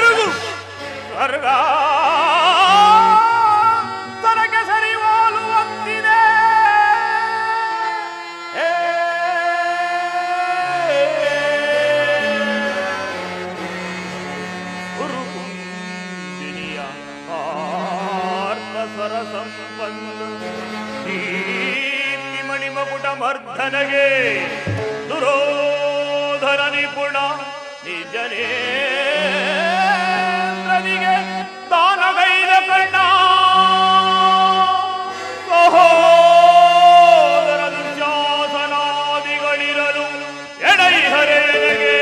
ಎರುಗು ಸ್ವರ್ಗ ತನಗೆ ಸರಿ ಹೋಲುವಂತಿದೆ. ಗುರುಕುಂದಿನಿಯ ಆರ್ತ ಸಂಬಂಧ ದೀಪ್ತಿ ಮಣಿಮಕುಟ ಮರ್ಧನಗೆ ದುರೋಧನ ನಿಪುಣ ನಿಜನೇಂದ್ರನಿಗೆ ದಾನಗೈದ ಕಣ್ಣ ಸಹೋದರ ದುರ್ಯಾಸನಾದಿಗಳಿರಲು ಎಡೈಹರೆಗೆ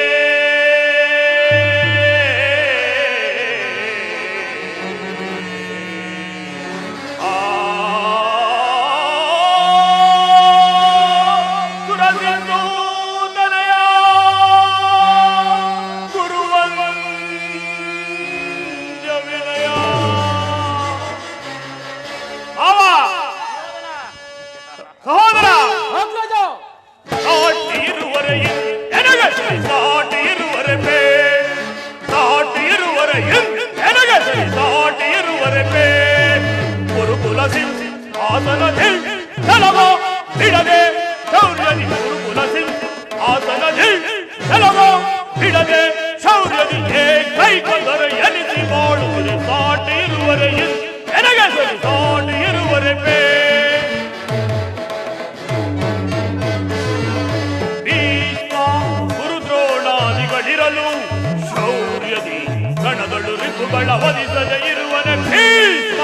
ವಧಿಸದೆ ಇರುವನೆ ಭೀಷ್ಮ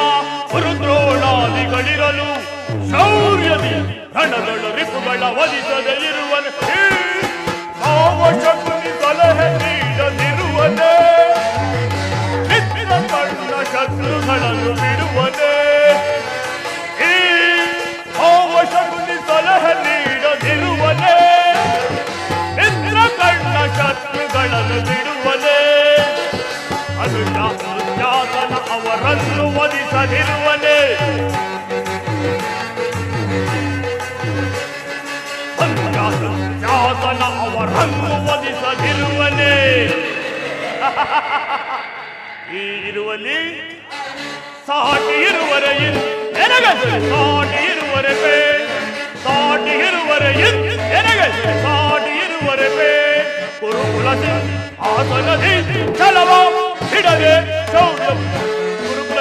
ರುದ್ರೋಣಾದಿಗಳಿರಲು ಶೌರ್ಯದಿ ರಣದಳು ರಿಪುಗಳ ವಧಿಸದೆ ಇರುವನೆ ಶಕುನಿ ಸಲಹೆ ನೀಡದಿರುವನೆ ಮಿತ್ರ ಕಣ್ಣ ಶತ್ರುಗಳನ್ನು ಬಿಡುವನೆ ಈ ಶಕುನಿ ಸಲಹೆ ನೀಡದಿರುವನೆ ಮಿತ್ರ ಕಣ್ಣ ಶತ್ರುಗಳನ್ನು ಬಿಡುವನೆ ದುರ್ಯಾಸನ ಅವರನ್ನು ವಧಿಸದಿರುವನೆ ದುರ್ಯಾಸನ ಅವರನ್ನು ವಧಿಸದಿರುವನೆ ಈ ಇರುವಲ್ಲಿ ಸಾಟಿ ಇರುವರೆ ಸಾಟಿ ಇರುವರೆ ಸಾಟಿ ಇರುವರೆ ಸಾಟಿ ಇರುವರೆ ಕುರುಕುಲ ಆಸನದಿ ಚಲವ ಹಿಡದೆ ಶೌರ್ಯ ಗುರುಕುಲ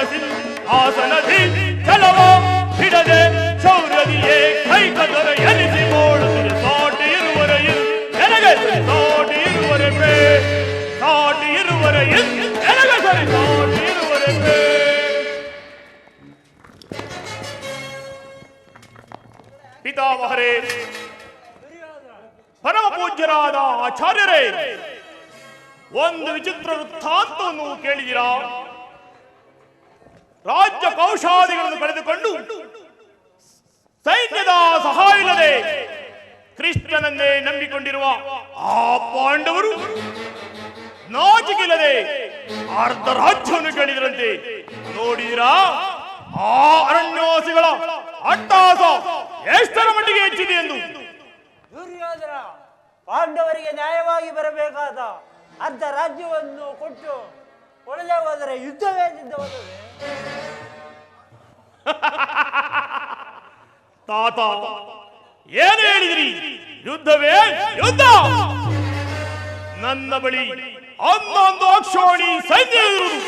ಆಸನದಿ ಚಲವ ಹಿಡದೆ ಶೌರ್ಯದಿಯೇ ಕೈಕದರ ಎನಿಸಿ ನೋಡುತ್ತಿದೆ ಸಾಟಿ ಇರುವರೆ ಎನಗೆ ಸಾಟಿ ಇರುವರೆ ಸಾಟಿ ಇರುವರೆ ಎನಗೆ ಸರಿ ಸಾಟಿ ಇರುವರೆ ಪಿತಾಮಹರೇ ಪರಮ ಪೂಜ್ಯರಾದ ಆಚಾರ್ಯರೇ, ಒಂದು ವಿಚಿತ್ರ ವೃತ್ತಾಂತವನ್ನು ಕೇಳಿದಿರಾ? ರಾಜ್ಯ ಕೌಶಾದಿಗಳನ್ನು ಪಡೆದುಕೊಂಡು ಸೈನ್ಯದ ಸಹಾಯವಿಲ್ಲದೆ ಕೃಷ್ಣನನ್ನೇ ನಂಬಿಕೊಂಡಿರುವ ಆ ಪಾಂಡವರು ನಾಚಿಕಿಲ್ಲದೆ ಅರ್ಧ ರಾಜ್ಯವನ್ನು ಕೇಳಿದರಂತೆ. ನೋಡಿದಿರಾ ಆ ಅರಣ್ಯವಾಸಿಗಳ ಅಟ್ಟಹಾಸ ಎಷ್ಟರ ಮಟ್ಟಿಗೆ ಹೆಚ್ಚಿದೆ ಎಂದು. ದುರ್ಯೋಧನ ಪಾಂಡವರಿಗೆ ನ್ಯಾಯವಾಗಿ ಬರಬೇಕಾದ ಅರ್ಧ ರಾಜ್ಯವನ್ನು ಕೊಟ್ಟು ಒಳಗೆ ಹೋದರೆ ಯುದ್ಧವೇ ಸಿದ್ಧವಾದರೆ ತಾತ ಏನು ಹೇಳಿದ್ರಿ? ಯುದ್ಧವೇ ಯುದ್ಧ. ನನ್ನ ಬಳಿ ಒಂದೊಂದು ಅಕ್ಷೋಣಿ ಸೈನ್ಯ ಇರುವುದು.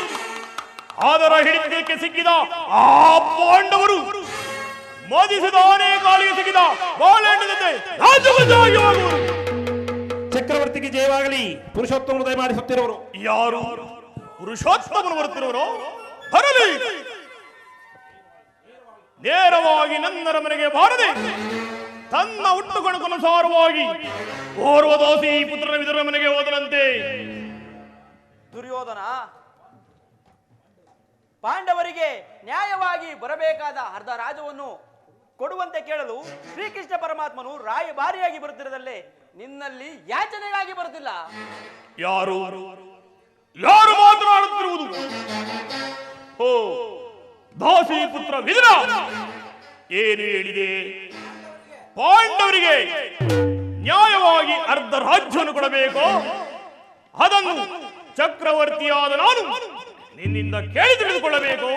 ಅದರ ಹಿಡಿತಕ್ಕೆ ಸಿಕ್ಕಿದ ಆ ಪಾಂಡವರು ಮೋದಿಸಿದ ಆನೆ ಕಾಲಿಗೆ ಸಿಕ್ಕಿದ ಬಾಳೆಹಣ್ಣಿನಂತೆ ರಾಜವಂಶವಾಗಿ ಹೋಗುವರು. ಚಕ್ರವರ್ತಿಗೆ ಜಯವಾಗಲಿ. ಪುರುಷೋತ್ತಮನು ದಯಮಾಡಿಸುತ್ತಿರುವರು ಯಾರು? ಪುರುಷೋತ್ತಮನು ಬರುತ್ತಿರುವರು. ಬರಲಿ. ನೇರವಾಗಿ ನನ್ನರ ಮನೆಗೆ ಬಾರದೆ ತನ್ನ ಹುಟ್ಟುಗಣಕನುಸಾರವಾಗಿ ಓರ್ವ ದಾಸಿ ಪುತ್ರನ ವಿದುರನ ಮನೆಗೆ ಹೋದನಂತೆ. ದುರ್ಯೋಧನ ಪಾಂಡವರಿಗೆ ನ್ಯಾಯವಾಗಿ ಬರಬೇಕಾದ ಅರ್ಧ ರಾಜ್ಯವನ್ನು ಕೊಡುವಂತೆ ಕೇಳಲು ಶ್ರೀಕೃಷ್ಣ ಪರಮಾತ್ಮನು ರಾಯಭಾರಿಯಾಗಿ ಬರುತ್ತಿರದಲ್ಲೇ ನಿನ್ನಲ್ಲಿ ಯಾಚನೆಗಾಗಿ ಬರುತ್ತಿಲ್ಲ. ಯಾರು ಯಾರು ಮಾತನಾಡುತ್ತಿರುವುದು? ಓ ದಾಸಿ ಪುತ್ರ ವಿದುರ ಏನು ಹೇಳಿದೆ? ಪಾಂಡವರಿಗೆ ನ್ಯಾಯವಾಗಿ ಅರ್ಧ ರಾಜ್ಯವನ್ನು ಕೊಡಬೇಕು. ಅದನ್ನು ಚಕ್ರವರ್ತಿಯಾದ ನಾನು ನಿನ್ನಿಂದ ಕೇಳಿ ತಿಳಿದುಕೊಳ್ಳಬೇಕು.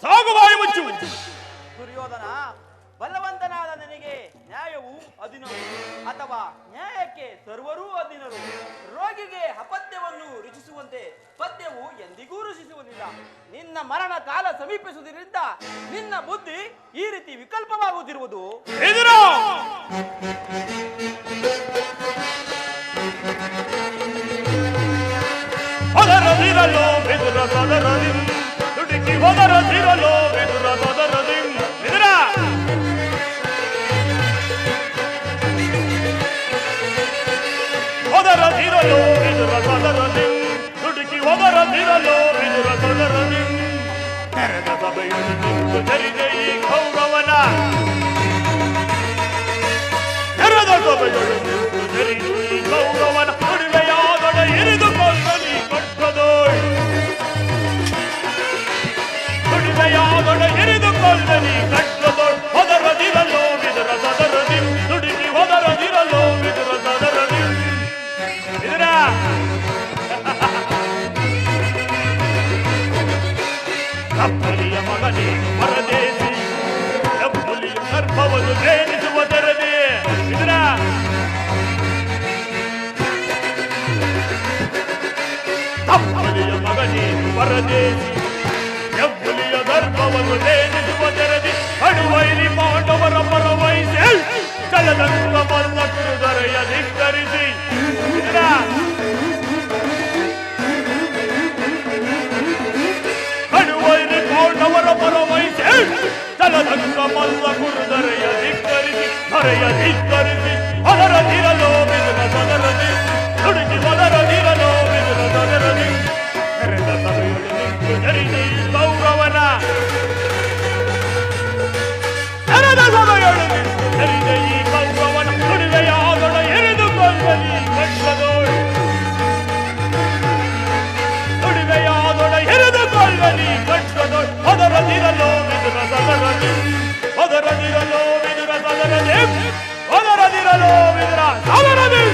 ಸಾಗುವಾಯಿ ಮುಚ್ಚು. ದುರ್ಯೋಧನ, ಬಲವಂತನಾದ ನನಗೆ ನ್ಯಾಯವು ಅಧೀನರು ಅಥವಾ ನ್ಯಾಯಕ್ಕೆ ಸರ್ವರೂ ಅಧೀನರು. ರೋಗಿಗೆ ಅಪತ್ಯವನ್ನು ರುಚಿಸುವಂತೆ ಪದ್ಯವು ಎಂದಿಗೂ ರುಚಿಸುವುದಿಲ್ಲ. ನಿನ್ನ ಮರಣ ಕಾಲ ಸಮೀಪಿಸುವುದರಿಂದ ನಿನ್ನ ಬುದ್ಧಿ ಈ ರೀತಿ ವಿಕಲ್ಪವಾಗುತ್ತಿರುವುದು. ಹೊದರದಿರಲು ಬೆದುರ ಸದರದಿ ದುಡುಕಿ ಹೊದರದಿರಲು ಬೆದುರ ಸದರದಿ ಎದುರ ಹೊದರದಿರಲು ಬೆದುರ ಸದರದಿ ದುಡುಕಿ ಹೊದರದಿರಲು ಬೆದುರ ಸದರದಿ ತೆರೆದ ಸಭೆಯಲ್ಲಿ ನಿಂತು ಜರಿದೆ ಈ ಗೌರವನ ತೆರೆದ ಸಭೆಯಲ್ಲಿ ನಿಂತು ಜರಿದು ಈ ಗೌರವನ ಉಡುಗೆಯಾದೊಡ ಇರಿದು ಕೊಂದನಿ ಕಟ್ಟದೋಯ್ ಉಡುಗೆಯಾದೊಡ ಇರಿದು ಕೊಂದನಿ ಕಟ್ಟದೋಯ್ ಹೊದರದಿರಲು ಬಿದುರ ಸದರದಿ ದುಡುಕಿ ಹೊದರದಿರಲು ಬಿದುರ ಸದರದಿ ಇದರ ಕಪ್ಪಲಿಯ ಮಗನೇ ಪರದೇಸಿ ಕಪ್ಪಲಿಯ ಗರ್ಭವನ್ನು ಬೇನಿಸುವ ತೆರದೆ ಇದರ ಕಪ್ಪಲಿಯ ಮಗನೇ ಪರದೇಸಿ ಕಪ್ಪಲಿಯ ಗರ್ಭವನ್ನು ಬೇನಿಸುವ ತೆರದಿ ಅಡುವೈಲಿ ಪಾಂಡವರ ಪರವಹಿಸಿ ಚಲದಂಗ ಮಲ್ಲ ಕುರುದರೆಯ ಧಿಕ್ಕರಿಸಿ ಇದರ ಅಡುವೈಲಿ ಪಾಂಡವರ ಪರವಹಿಸಿ ಚಲದಂಗ ಮಲ್ಲ ಕುರುದರೆಯ ಧಿಕ್ಕರಿಸಿ ಧರೆಯ ಧಿಕ್ಕರಿಸಿ ಹೊದರದಿರಲು ಬಿದುರ ಸದರದಿ ದುಡುಕಿ ಹೊದರದಿರಲು ಬಿದುರ ಸದರದಿ ತೆರೆದ ಸಭೆಯಲ್ಲಿ ನಿಂತು ಜರಿದಿ ಗೌರವನ ತೆರೆದ ಸಭೆಯಲ್ಲಿ ನಿಂತು ಜರಿದೆ ಈ ಗೌರವನ ಉಡುಗೆಯಾದೊಡ ಎರೆದು ಕೊಂದಲಿ ಕಟ್ಟದೋಳು ಉಡುಗೆಯಾದೊಡ ಎರೆದು ಕೊಂದಲಿ ಕಟ್ಟದೋಳು ಹೊದರದಿರಲು ಬಿದುರ ಸದರದಿ ಹೊದರದಿರಲು ಬಿದುರ ಸದರದಿ ಹೊದರದಿರಲು ಬಿದುರ ಸದರದಿ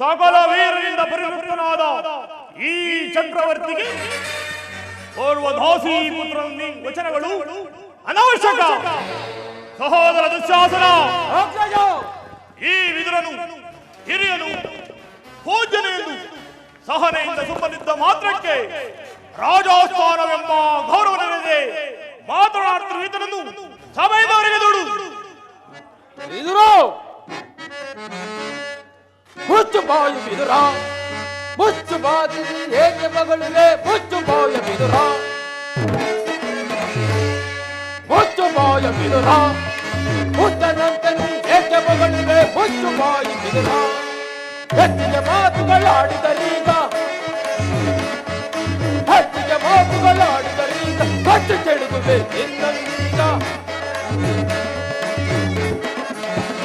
ಸಕಲ ವೀರರಿಂದ ಪರಿವೃತ್ತನಾದ ಈ ಚಕ್ರವರ್ತಿಗೆ ಓರ್ವ ದಾಸಿ ಪುತ್ರನ ವಚನಗಳು ಅನವಶ್ಯಕ. ಸಹೋದರ ದುಶ್ಯಾಸನ, ಈ ವಿದುರನು ಹಿರಿಯನು ಪೂಜ್ಯನು ಎಂದು ಸಹನೆಯಿಂದ ಸುಮ್ಮನಿದ್ದ ಮಾತ್ರಕ್ಕೆ ರಾಜಸ್ಥಾನವೆಂಬ ಗೌರವವಿದೆ. ಮಾತನಾಡುತ್ತಿರುವ ಈತನನ್ನು ಸಭೆಯವರಿಗೆ ದೂಡು. ಮುಚ್ಚು ಬಾಯು ಬಿದುರ, ಮುಚ್ಚು ಬಾದಿ ಏಕೆ ಮಗಳುವೆ, ಮುಚ್ಚು ಬಾಯ ಬಿದುರ, ಮುಚ್ಚು ಬಾಯ ಬಿದುರ, ಮುಚ್ಚನಂತೆ ಏಕೆ ಮಗಳುವೆ, ಮುಚ್ಚು ಬಾಯಿ ಬಿದುರ. ಹೆಚ್ಚಿಗೆ ಮಾತುಗಳಾಡಿದರೀಗ, ಹೆಚ್ಚಿಗೆ ಮಾತುಗಳಾಡಿದರೀಗ, ಕಟ್ಟು ಕೆಡುಗುವೆ ನಿನ್ನೀಗ.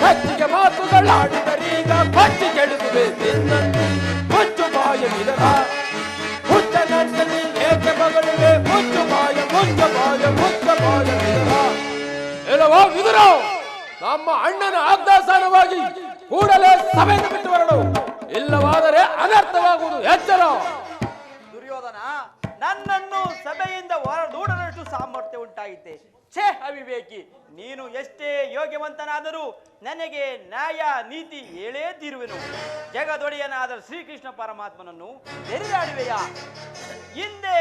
ಹೆಚ್ಚಿಗೆ ಮಾತುಗಳಾಡಿದರೀಗ ಕಟ್ಟಿ ಕೆಡುಗುವೆ ನಿನ್ನನ್ನು. ಮುಚ್ಚು ಬಾಯ ಬಿದರ, ಹುಚ್ಚನಂತೆ ಏಕೆ ಮಗಳುವೆ, ಮುಚ್ಚು ಬಾಯ ಮುಚ್ಚ ಬಾಯ ಮುಚ್ಚ ಬಾಯ ಬಿದರ. ಎಲ್ಲವೋ ವಿದುರ, ನಮ್ಮ ಅಣ್ಣನ ಆಜ್ಞಾನುಸಾರವಾಗಿ ಕೂಡಲೇ ಸಭೆಯನ್ನು ಬಿಟ್ಟು ಹೊರಡು, ಇಲ್ಲವಾದರೆ ಅನರ್ಥವಾಗುವುದು ಎಚ್ಚರ. ದುರ್ಯೋಧನ, ನನ್ನನ್ನು ಸಭೆಯಿಂದ ಹೊರದೂಡಲಷ್ಟು ಸಾಮರ್ಥ್ಯ ಉಂಟಾಯಿತೆ. ಛೇ ಅವಿವೇಕಿ, ನೀನು ಎಷ್ಟೇ ಯೋಗ್ಯವಂತನಾದರೂ ನನಗೆ ನ್ಯಾಯ ನೀತಿ ಹೇಳೇ ತೀರುವೆನು. ಜಗದೊಡೆಯನಾದ ಶ್ರೀಕೃಷ್ಣ ಪರಮಾತ್ಮನನ್ನು ತೆರೆದಾಡುವೆಯ. ಹಿಂದೆ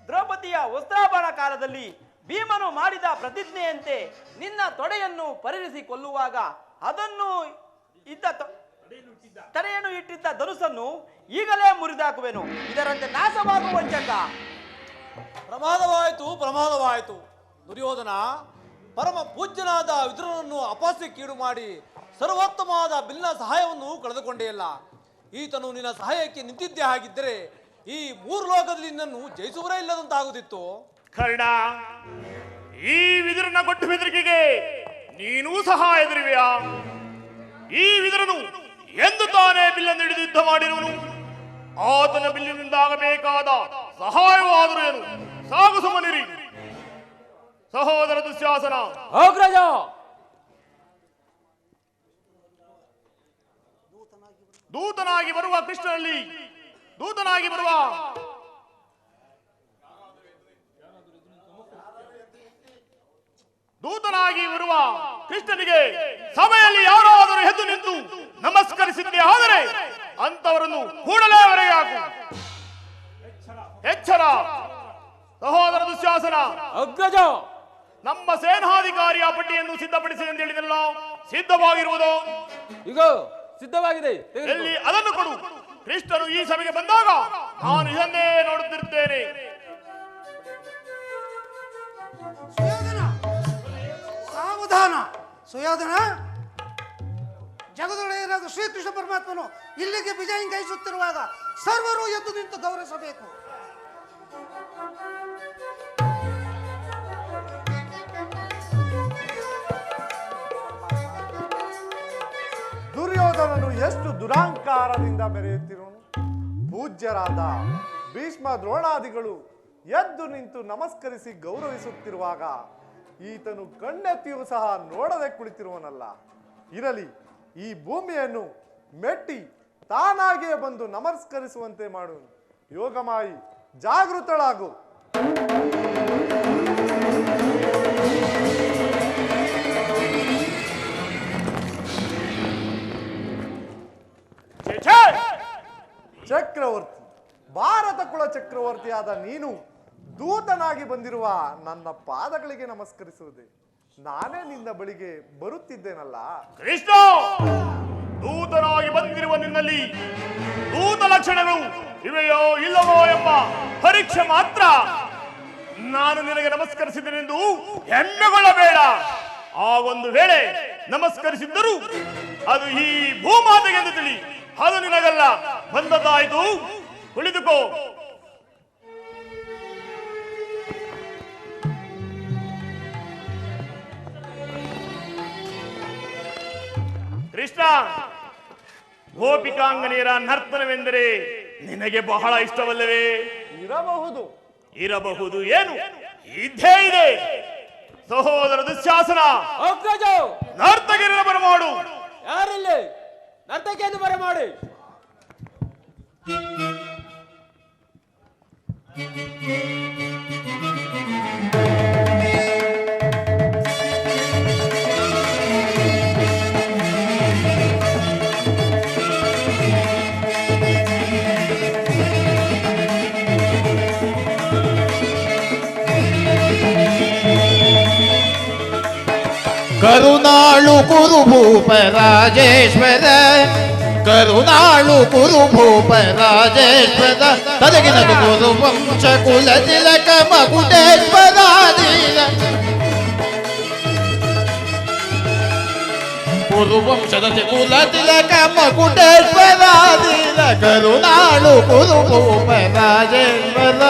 ದ್ರೌಪದಿಯ ವಸ್ತ್ರಾಭರಣ ಕಾಲದಲ್ಲಿ ಭೀಮನು ಮಾಡಿದ ಪ್ರತಿಜ್ಞೆಯಂತೆ ನಿನ್ನ ತೊಡೆಯನ್ನು ಪರಿರಿಸಿ ಕೊಲ್ಲುವಾಗ ಅದನ್ನು ತಡೆಯನ್ನು ಇಟ್ಟಿದ್ದ ಧನುಸನ್ನು ಈಗಲೇ ಮುರಿದಾಕುವೆನು. ಇದರಂತೆ ನಾಶವಾಗುವ ವಂಚಕ. ಪ್ರಮಾದವಾಯಿತು, ಪ್ರಮಾದವಾಯಿತು. ದುರ್ಯೋಧನ, ಪರಮ ಪೂಜ್ಯನಾದ ವಿದುರನನ್ನು ಅಪಹಾಸ್ಯಕ್ಕೀಡು ಮಾಡಿ ಸರ್ವೋತ್ತಮವಾದ ಬಿಲ್ನ ಸಹಾಯವನ್ನು ಕಳೆದುಕೊಂಡೆಯಲ್ಲ. ಈತನು ನಿನ್ನ ಸಹಾಯಕ್ಕೆ ನಿಂತಿದ್ದೇ ಆಗಿದ್ದರೆ ಈ ಮೂರು ಲೋಕದಲ್ಲಿ ನಿನ್ನನ್ನು ಜಯಿಸುವರೇ ಇಲ್ಲದಂತಾಗುತ್ತಿತ್ತು. ಕರ್ಣ, ಈ ವಿದುರನ ಕೊಟ್ಟು ಬೆದರಿಕೆಗೆ ನೀನೂ ಸಹ ಹೆದರುವೆಯಾ? ಈ ವಿದುರನು ಎಂದು ತಾನೇ ಬಿಲ್ಲನ್ನು ಹಿಡಿದು ಯುದ್ಧ ಮಾಡಿರುವನು. ಆತನ ಬಿಲ್ಲಿನಿಂದಾಗಬೇಕಾದ ಸಹಾಯವಾದರೂ ಏನು? ಸಾಗು ಸುಮ್ಮನಿರಿ. ಸಹೋದರ ದುಶ್ಯಾಸನ, ಅಗ್ರಜ, ದೂತನಾಗಿ ಬರುವ ಕೃಷ್ಣನಲ್ಲಿ ದೂತನಾಗಿ ಬರುವ ಕೃಷ್ಣನಿಗೆ ಸಭೆಯಲ್ಲಿ ಯಾರಾದರೂ ಎದ್ದು ನಿಂತು ನಮಸ್ಕರಿಸಿದ್ದೇ ಆದರೆ ಅಂತವರನ್ನು ಕೂಡಲೇ ಹೊರಗಾಕು. ಎಚ್ಚರ ಸಹೋದರ ದುಶ್ಯಾಸನ, ಅಗ್ರಜ, ನಮ್ಮ ಸೇನಾಧಿಕಾರಿಯ ಪಟ್ಟಿಯನ್ನು ಸಿದ್ಧಪಡಿಸಿ ಎಂದು ಹೇಳಿದಲ್ಲ, ಸಿದ್ಧವಾಗಿರುವುದು ಈಗ ಸಿದ್ಧವಾಗಿದೆ. ಎಲ್ಲಿ ಅದನ್ನು ಕೊಡು. ಕೃಷ್ಣನು ಈ ಸಭೆಗೆ ಬಂದಾಗ ನಾನು ಇದನ್ನೇ ನೋಡುತ್ತಿರುತ್ತೇನೆ. ಸಾವಧಾನ ಸುಯೋಧನ. ಜಗದೊಡೆಯರಾದ ಶ್ರೀಕೃಷ್ಣ ಪರಮಾತ್ಮನು ಇಲ್ಲಿಗೆ ವಿಜಯಂಗೈಸುತ್ತಿರುವಾಗ ಸರ್ವರು ಎದ್ದು ನಿಂತು ಗೌರವಿಸಬೇಕು. ದುರ್ಯೋಧನನು ಎಷ್ಟು ದುರಾಂಕಾರದಿಂದ ಬೆರೆಯುತ್ತಿರುವನು. ಪೂಜ್ಯರಾದ ಭೀಷ್ಮ ದ್ರೋಣಾದಿಗಳು ಎದ್ದು ನಿಂತು ನಮಸ್ಕರಿಸಿ ಗೌರವಿಸುತ್ತಿರುವಾಗ ಈತನು ಕಣ್ಣೆತ್ತಿಯೂ ಸಹ ನೋಡದೆ ಕುಳಿತಿರುವನಲ್ಲ. ಇರಲಿ, ಈ ಭೂಮಿಯನ್ನು ಮೆಟ್ಟಿ ತಾನಾಗಿಯೇ ಬಂದು ನಮಸ್ಕರಿಸುವಂತೆ ಮಾಡುವನು. ಯೋಗಮಾಯಿ, ಜಾಗೃತಳಾಗು. ಚಕ್ರವರ್ತಿ, ಭಾರತ ಕುಲ ಚಕ್ರವರ್ತಿಯಾದ ನೀನು ದೂತನಾಗಿ ಬಂದಿರುವ ನನ್ನ ಪಾದಗಳಿಗೆ ನಮಸ್ಕರಿಸುವುದೇ? ನಾನೇ ನಿನ್ನ ಬಳಿಗೆ ಬರುತ್ತಿದ್ದೇನಲ್ಲ. ಕೃಷ್ಣ, ದೂತನಾಗಿ ಬಂದಿರುವ ನಿನ್ನಲ್ಲಿ ದೂತ ಲಕ್ಷಣಗಳು ಇವೆಯೋ ಇಲ್ಲವೋ ಎಂಬ ಪರೀಕ್ಷೆ ಮಾತ್ರ. ನಾನು ನಿನಗೆ ನಮಸ್ಕರಿಸಿದ್ದೇನೆಂದು ಹೆಮ್ಮೆಗೊಳ್ಳಬೇಡ. ಆ ಒಂದು ವೇಳೆ ನಮಸ್ಕರಿಸಿದ್ದರೂ ಅದು ಈ ಭೂಮಾತೆಗೆ ಎಂದು ತಿಳಿ. ಅದು ನಿನಗಲ್ಲ, ಬಂದದ್ದಾಯ್ತು. ಕುಳಿತುಕೋ. ಕೃಷ್ಣ, ಗೋಪಿಕಾಂಗನೆಯರ ನರ್ತನವೆಂದರೆ ನಿನಗೆ ಬಹಳ ಇಷ್ಟವಲ್ಲವೇ? ಇರಬಹುದು. ಇರಬಹುದು ಏನು, ಇದ್ದೇ ಇದೆ. ಸಹೋದರ ದುಶ್ಯಾಸನ, ಅಗ್ರಜ, ನರ್ತಕಿಯರನ್ನು ಬರಮಾಡು. ಯಾರಲ್ಲಿ ನರ್ತಕಿಯನ್ನು ಬರಮಾಡಿ. ಕರುನಾಳು ಕುರುಭೂಪ ರಾಜೇಶ್ವರ, ಕರುನಾಳು ಕುರುಭೂಪ ರಾಜೇಶ್ವರ, ತದಗಿನ ಕುರುವಂಶ ಕುಲ ತಿಲಕ ಮಗುಟೇಶ್ವರಾಧೀನ, ಕುರುವಂಶದ ಕುಲ ತಿಲಕ ಮಗುಟೇಶ್ವರಾಧೀನ, ಕರುನಾಳು ಕುರುಭೂಪ ರಾಜೇಶ್ವರ.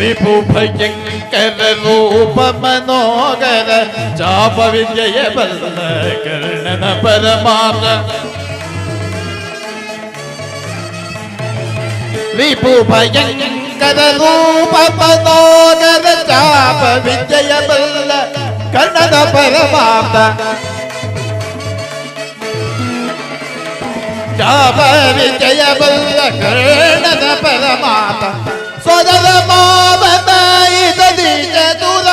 ವಿಭು ಭಯಂಕರ ರೂಪ ಮನೋಗರ, ಚಾಪ ವಿದ್ಯೆಯ ಬಲ್ಲ ಕರ್ಣನ ಪರಮಾತ್ಮ. ವಿಭು ಭಯಂಕರ ರೂಪ ಮನೋಗರ, ಚಾಪ ವಿದ್ಯೆಯ ಬಲ್ಲ ಕರ್ಣನ ಪರಮಾತ್ಮ. ಚಾಪ ವಿದ್ಯೆಯ ಬಲ್ಲ ಕರ್ಣನ ಪರಮಾತ್ಮ. ಸೋದರ ಮಾವತಾಯಿ ದದಿ ಚತುರ,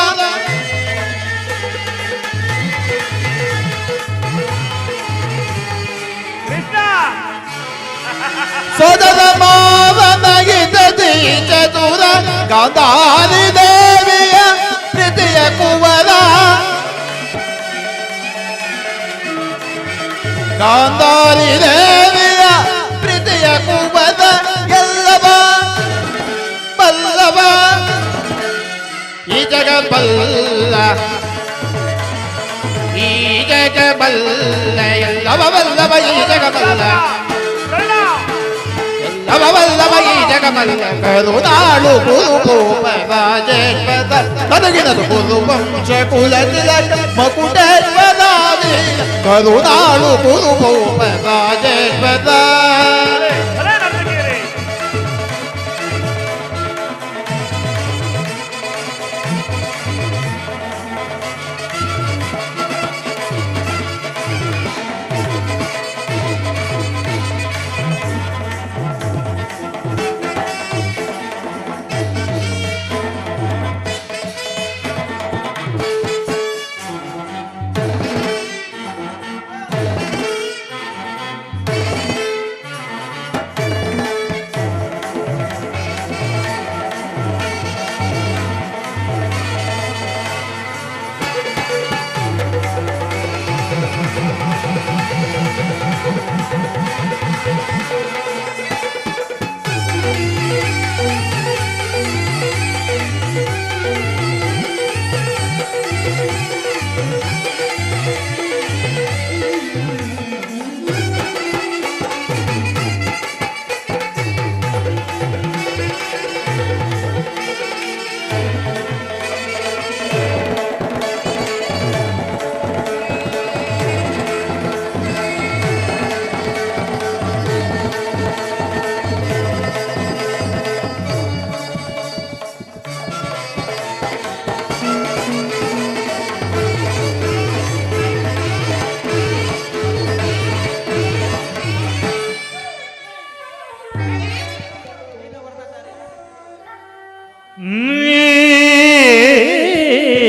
ಸೋದರ ಮಾವತಾಯಿ ದದಿ ಚತುರ, ಗಾಂಧಾರಿ ದೇವಿಯ ಪ್ರೀತಿಯ ಕುವರ, ಗಾಂಧಾರಿ ದೇವಿಯ ಪ್ರೀತಿಯ ಕುವರ, ಎಲ್ಲವ ಬಲ್ಲವ ಈ ಜಗ ಬಲ್ಲ, ಈ ಜಗ ಜಗಕ್ಕೆ ಬಲ್ಲ ಎಲ್ಲವ ವಲ್ಲಭ ಈ ಜಗಬಲ್ಲ ಕರ್ಣ ಎಲ್ಲವ ವಲ್ಲಭ ಈ ಜಗಬಲ್ಲ ಕರುನಾಳು ಕುರುಭೂಪರಾಜೇಶ್ವರ ತದಗಿನದು ಕುರುವಂಶ ಕುಲ ತಿಲಕ ಮಕುಟೇಶ್ವರಾದಿ ಕರುನಾಳು ಕುರುಭೂಪರಾಜೇಶ್ವರ ಭಲೆ ನರ್ತಕಿಯರೇ.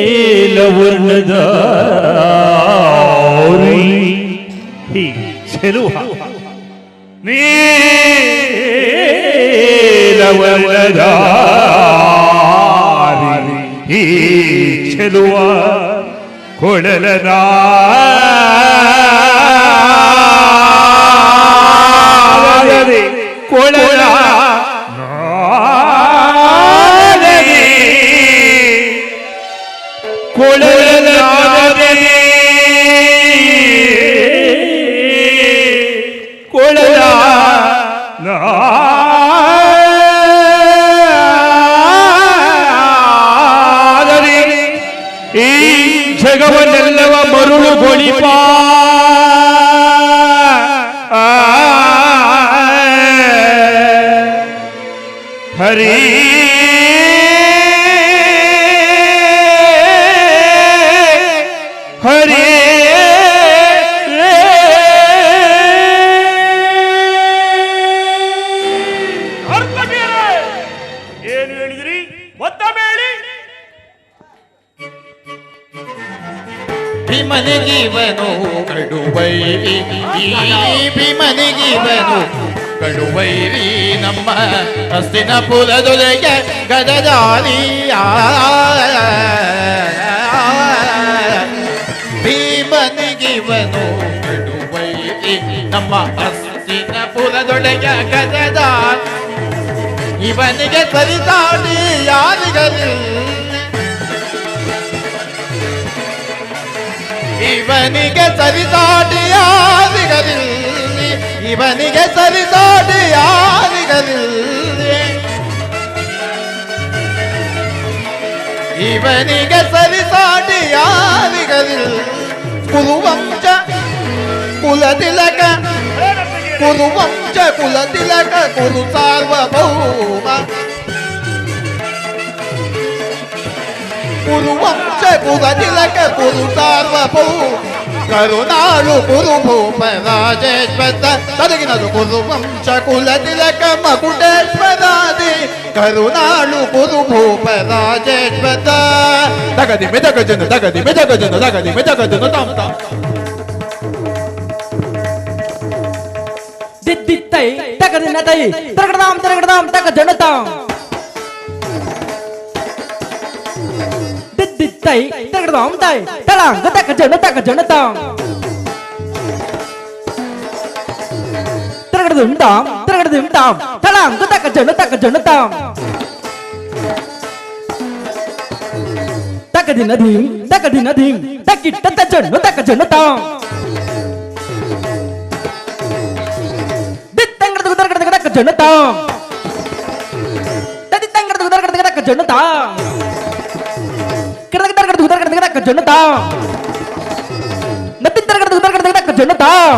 ನೀಲವರ್ಣದ ಹೀ ಚೆಲುವ ನೀಲವರ್ಣದ ಹೀ ಚೆಲುವ ಕೊಳಲದ ಕೊಳಲ ಕೊಳಲನಾದದೆ ಕೊಳಲ ನಾದದೆ ಈ ಜಗವನ್ನೆಲ್ಲವ ಮರುಳು ಗೊಳಿಪ ಹರಿ ಹರಿ ನರ್ತಕಿಯರೇ, ಏನು ಹೇಳಿದ್ರಿ? ಮತ್ತೊಮ್ಮೆ ಹೇಳಿ. ಭೀಮನಿಗಿವನು ಕಡುವೈರಿ ಈ ಭೀಮನಿಗಿವನು ಕಡುವೈರಿ ನಮ್ಮ ಹಸ್ತಿನಪುರದೊಳಗೆ ಗದದಾರಿಯ ಭೀಮನಿಗಿವನು ಕಡುವೈರಿ ನಮ್ಮ ಹಸ್ತಿನಪುರದೊಳಗೆ ಗದದಾರಿ ಇವನಿಗೆ ಸರಿತಾಡಿ ಯಾರಿಗಲಿಲ್ಲ ಇವನಿಗೆ ಸರಿಸಾಟಿ ಯಾರಿಗಲಿಲ್ಲಿ ಇವನಿಗೆ ಸರಿಸಾಟಿ ಯಾರಿಗಲಿಲ್ಲಿ ಇವನಿಗೆ ಸರಿಸಾಟಿ ಯಾರಿಗಲಿಲ್ಲಿ ಕುರುವಂಶ ಕುಲತಿಲಕ ಕುರುವಂಶ ಕುಲತಿಲಕ ಕುರು ಸಾರ್ವಭೌಮ ಕುರುವಂಶ ಕುಲತಿಲಕ ಕುರು ಸಾರ್ವಭೌಮ ಕರುನಾಳು ಕುರುಭೂಪರಾಜೇಶ್ವರ ತದಗಿನದು ಕುರುವಂಶ ಕುಲತಿಲಕ ಮಕುಟೇಶ್ವರಾದಿ ಕರುನಾಳು ಕುರುಭೂಪರಾಜೇಶ್ವರ ತಗದಿ ಮೆದಗಜನ ತಗದಿ ಮೆದಗಜನ ತಗದಿ ಮೆದಗಜನ ತಾಮ್ ತಾಮ್ ದಿದ್ದಿತ್ತೈ ತಗದಿನತೈ ತರಗಡದಾಂ ತಗ ಜನತಾಂ ದಿದ್ದಿತ್ತೈ ತರಗಡದಾಂ ತೈ ತಳಾಂಗ ತಗ ಜನತಾಂ ತರಗಡದಿಂ ತಾಂ ತಳಾಂಗ ತಗ ಜನತಾಂ ತಗ ತಕದಿನ ಧೀಂ ತಕದಿನ ಧೀಂ ತಕಿಟ್ಟ ತಜಣ್ಣು ತಕ ಜಣ್ಣು ತಾಂ ದಿತ್ತಂಗಡದ ಗುದರಗಡದ ತಕ ಜಣ್ಣು ತಾಂ ತದಿತ್ತಂಗಡದ ಗುದರಗಡದ ತಕ ಜಣ್ಣು ತಾಂ ಕಡಗಡದ ಗುದರಗಡದ ತಕ ಜಣ್ಣು ತಾಂ ನತ್ತಿತ್ತರಗಡದ ಗುದರಗಡದ ತಕ ಜಣ್ಣು ತಾಂ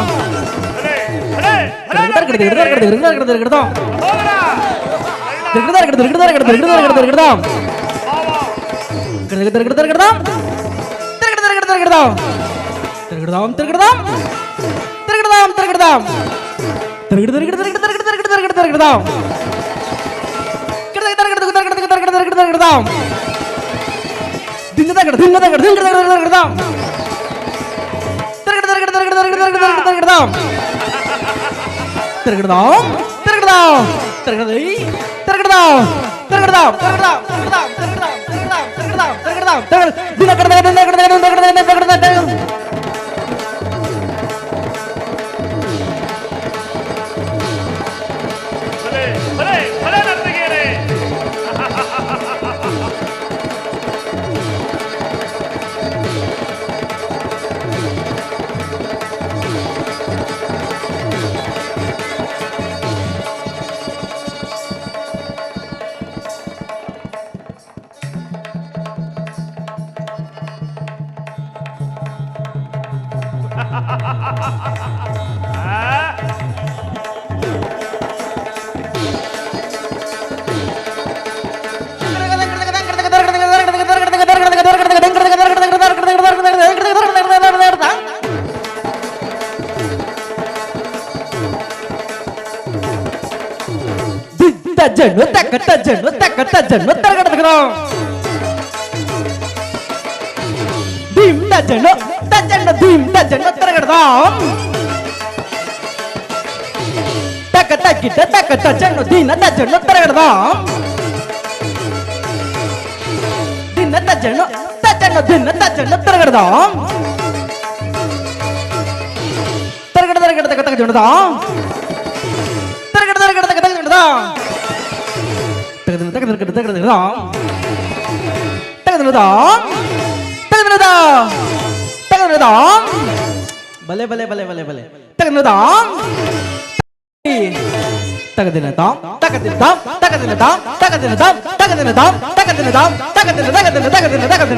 Tergedam, tergedam, tergedai, tergedam, tergedam, tergedam, tergedam, tergedam, tergedam, tergedam, tergedam. ಭಲೆ ನರ್ತಕಿಯರೇ. Tajanu tak tajanu tak tajanu tergedam. Dim tajanu tajanu dim tajanu tergedam. Tak takita tak tajanu dina tajanu tergedam. Dina tajanu tajanu dina tajanu tergedam. Tergedam tajanu dam. Tergedam tajanu dam. Bale bale bale bale bale. Tagadinadam. Tagadinadam. Tagadinadam. Tagadinadam. Tagadinadam. Tagadinadam. Tagadinadam. Tagadinadam.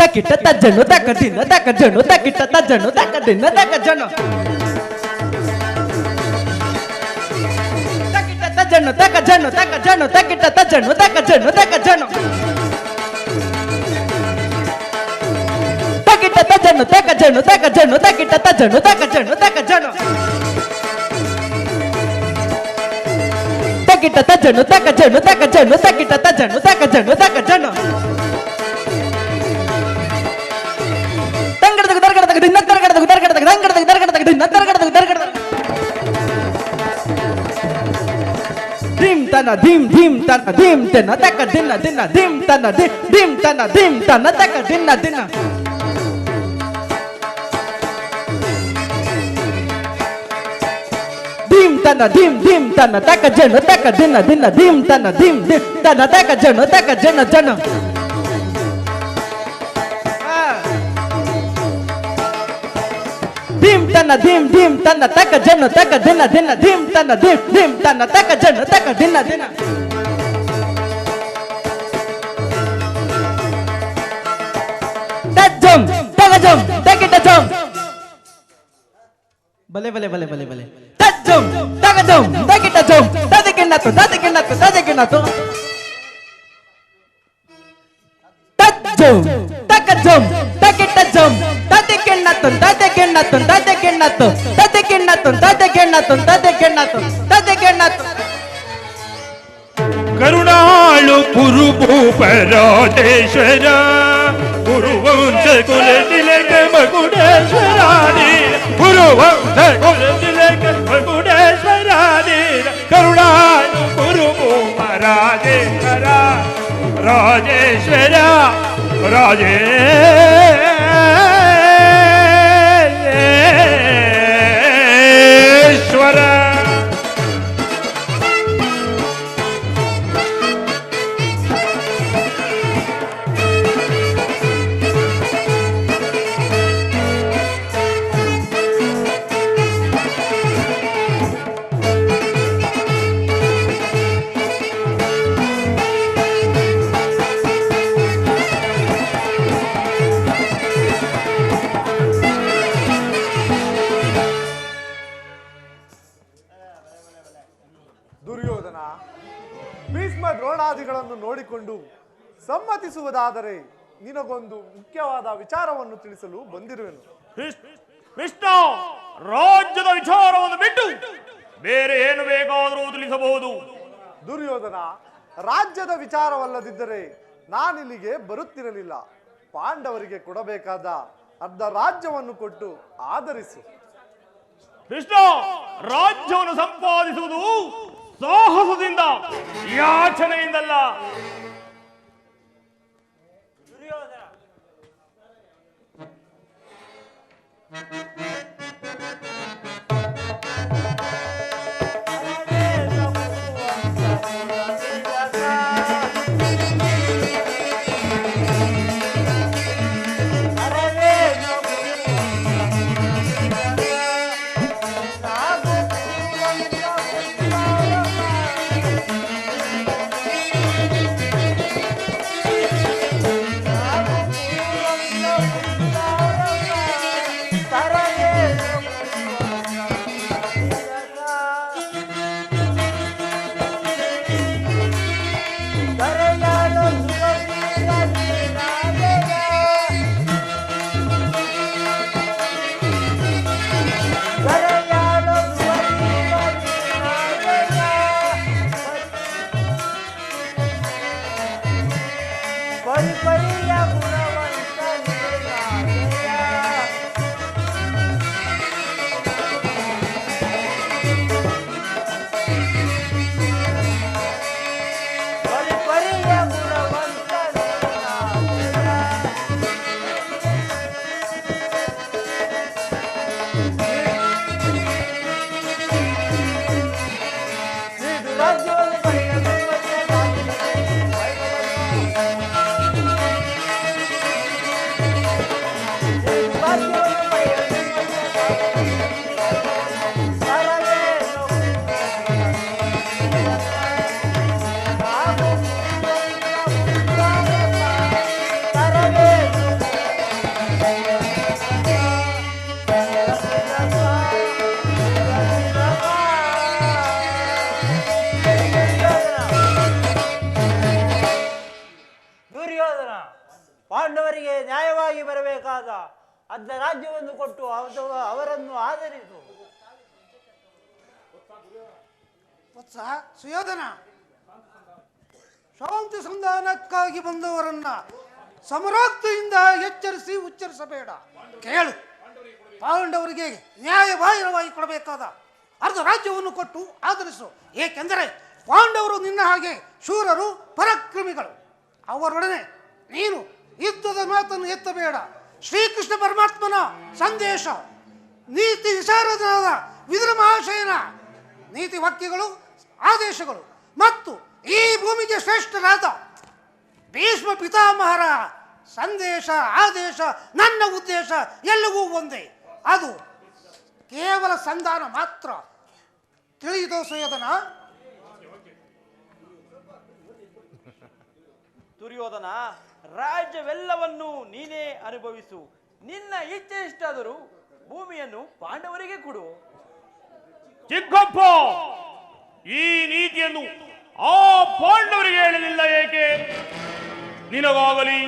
Takita tajanu takadina takajanu takita tajanu takadina takajanu takita tajanu takajanu takajanu takita tajanu takajanu takajanu takita tajanu takajanu takajanu takita tajanu takajanu takajanu takita tajanu takajanu takajanu takita tajanu takajanu takajanu dim tana dim dim tana dim tana taka dinna dinna dim tana dim tana dim tana taka dinna dinna dim tana taka jana taka dinna dinna dim tana taka jana jana dim ತನ್ನ ಧೀಮ್ ಧೀಮ್ ತನ್ನ ತಕ ಜನ ತಕ ದಿನ ದಿನ ಧೀಮ್ ತನ್ನ ಧೀಮ್ ಧೀಮ್ ತನ್ನ ತಕ ಜನ ತಕ ದಿನ ದಿನ ಟಜಂ ತಗಜಂ ತಕಿಟ ಜಂ ಬಲೆ ಬಲೆ ಬಲೆ ಬಲೆ ಬಲೆ ಟಜಂ ತಗಜಂ ತಕಿಟ ಜಂ ತದಕಿನ್ನತು ತದಕಿನ್ನತು ತದಕಿನ್ನತು ಟಜಂ ತಕಜಂ ತಕಿಟ ಜಂ ತದಕಿನ್ನತು ತದಕಿನ್ನತು ತದಕಿನ್ನತು ತದಕಿನ್ನತು ತದಕಿನ್ನತು ತದಕಿನ್ನತು ತದಕಿನ್ನತು ಕರುಣಾಳು ಕುರುಭೂಪರಾಜೇಶ್ವರ ಗುರುವಂಶ ಕುಲ ತಿಲಕ ಮಗುಡೇಶ್ವರಾದಿ ಗುರುವಂಶ ಕುಲ ತಿಲಕ ಮಗುಡೇಶ್ವರಾದಿ ಕರುಣಾಳು ಕುರುಭೂಪರಾಜೇಶ್ವರ ರಾಜೇಶ್ವರ ರಾಜೇಶ್ವರ ದುರ್ಯೋಧನ, ಭೀಷ್ಮ ದ್ರೋಣಾದಿಗಳನ್ನು ನೋಡಿಕೊಂಡು ಸಮ್ಮತಿಸುವುದಾದರೆ ನಿನಗೊಂದು ಮುಖ್ಯವಾದ ವಿಚಾರವನ್ನು ತಿಳಿಸಲು ಬಂದಿರುವೆನು. ಕೃಷ್ಣ, ರಾಜ್ಯದ ವಿಚಾರವನ್ನು ಬಿಟ್ಟು ಬೇರೆ ಏನು ಬೇಕಾದರೂ ತಿಳಿಸಬಹುದು. ದುರ್ಯೋಧನ, ರಾಜ್ಯದ ವಿಚಾರವಲ್ಲದಿದ್ದರೆ ನಾನಿಲ್ಲಿಗೆ ಬರುತ್ತಿರಲಿಲ್ಲ. ಪಾಂಡವರಿಗೆ ಕೊಡಬೇಕಾದ ಅರ್ಧ ರಾಜ್ಯವನ್ನು ಕೊಟ್ಟು ಆದರಿಸು. ಕೃಷ್ಣ, ರಾಜ್ಯವನ್ನು ಸಂಪಾದಿಸುವುದು ಸಾಹಸದಿಂದ, ಯಾಚನೆಯಿಂದಲ್ಲ. ಪಾಂಡವರಿಗೆ ನ್ಯಾಯವಾಗಿ ಬರಬೇಕಾದ ಅರ್ಧ ರಾಜ್ಯವನ್ನು ಕೊಟ್ಟು ಅವರನ್ನು ಆದರಿಸು. ವತ್ಸ ಸುಯೋಧನ, ಶಾಂತಿ ಸಂಧಾನಕ್ಕಾಗಿ ಬಂದವರನ್ನ ಸಮರೋಕ್ತಿಯಿಂದ ಎಚ್ಚರಿಸಿ ಉಚ್ಚರಿಸಬೇಡ. ಕೇಳು, ಪಾಂಡವರಿಗೆ ನ್ಯಾಯಬಾಹಿರವಾಗಿ ಕೊಡಬೇಕಾದ ಅರ್ಧ ರಾಜ್ಯವನ್ನು ಕೊಟ್ಟು ಆದರಿಸು. ಏಕೆಂದರೆ ಪಾಂಡವರು ನಿನ್ನ ಹಾಗೆ ಶೂರರು, ಪರಾಕ್ರಮಿಗಳು. ಅವರೊಡನೆ ನೀನು ಯುದ್ಧದ ಮಾತನ್ನು ಎತ್ತಬೇಡ. ಶ್ರೀಕೃಷ್ಣ ಪರಮಾತ್ಮನ ಸಂದೇಶ, ನೀತಿ ವಿಶಾರದನಾದ ವಿದುರ ಮಹಾಶಯನ ನೀತಿ ವಾಕ್ಯಗಳು, ಆದೇಶಗಳು ಮತ್ತು ಈ ಭೂಮಿಗೆ ಶ್ರೇಷ್ಠರಾದ ಭೀಷ್ಮ ಪಿತಾಮಹರ ಸಂದೇಶ, ಆದೇಶ, ನನ್ನ ಉದ್ದೇಶ ಎಲ್ಲವೂ ಒಂದೇ. ಅದು ಕೇವಲ ಸಂಧಾನ ಮಾತ್ರ. ತಿಳಿಯಿತೋ ಸುಯೋಧನ? ದುರ್ಯೋಧನ, ರಾಜ್ಯವೆಲ್ಲವನ್ನೂ ನೀನೇ ಅನುಭವಿಸು. ನಿನ್ನ ಇಚ್ಛೆ ಇಷ್ಟಾದರೂ ಭೂಮಿಯನ್ನು ಪಾಂಡವರಿಗೆ ಕೊಡು. ಚಿಕ್ಕಪ್ಪ, ಈ ನೀತಿಯನ್ನು ಆ ಪಾಂಡವರಿಗೆ ಹೇಳಲಿಲ್ಲ ಏಕೆ? ನಿನಗಾಗಲಿ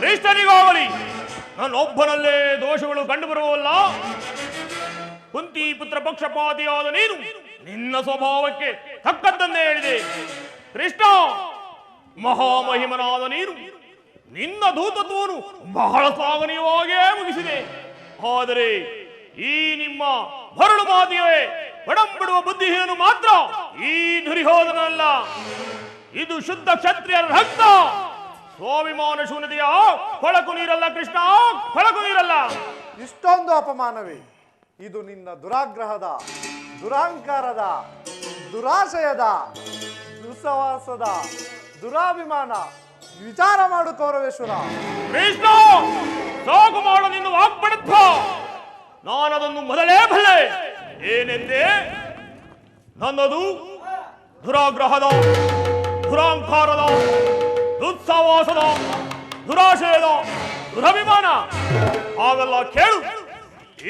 ಕೃಷ್ಣನಿಗಾಗಲಿ ನನ್ನೊಬ್ಬನಲ್ಲೇ ದೋಷಗಳು ಕಂಡುಬರುವಲ್ಲ. ಕುಂತಿ ಪುತ್ರ ಪಕ್ಷಪಾತಿಯಾದ ನೀನು ನಿನ್ನ ಸ್ವಭಾವಕ್ಕೆ ತಕ್ಕದ್ದನ್ನೇ ಹೇಳಿದೆ. ಕೃಷ್ಣ, ಮಹಾಮಹಿಮನಾದ ನೀನು ನಿನ್ನ ದೂತತ್ವವನ್ನು ಬಹಳ ಶ್ಲಾಘನೀಯವಾಗಿಯೇ ಮುಗಿಸಿದೆ. ಆದರೆ ಈ ನಿಮ್ಮ ಹೊರಳು ಮಾತಿಯವೇ ಒಡಂಬಿಡುವ ಬುದ್ಧಿಹೀನನು ಮಾತ್ರ ಈ ದುರ್ಯೋಧನಲ್ಲ. ಇದು ಶುದ್ಧ ಕ್ಷತ್ರಿಯರ ರಕ್ತ. ಸ್ವಾಭಿಮಾನ ಶೂನ್ಯತೆಯ ಕೊಳಕು ನೀರಲ್ಲ ಕೃಷ್ಣ, ಕೊಳಕು ನೀರಲ್ಲ. ಇಷ್ಟೊಂದು ಅಪಮಾನವೇ? ಇದು ನಿನ್ನ ದುರಾಗ್ರಹದ, ದುರಾಂಕಾರದ, ದುರಾಶಯದ, ದುಸ್ಸವಾಸದ, ದುರಾಭಿಮಾನ. ವಿಚಾರ ಮಾಡು ಕೌರವೇಶ್ವರ. ಕೃಷ್ಣ, ಸಾಕು ಮಾಡು ನಿನ್ನ ವಾಗ್ಬಡತ್ವ. ನಾನದನ್ನು ಮೊದಲೇ ಬಲ್ಲೆ. ಏನೆಂದೇ? ನನ್ನದು ದುರಾಗ್ರಹದ, ದುರಾಂಕಾರದ, ದುಸ್ಸವಾಸದ, ದುರಾಶಯದ, ದುರಭಿಮಾನ. ಹಾಗಲ್ಲ, ಕೇಳು.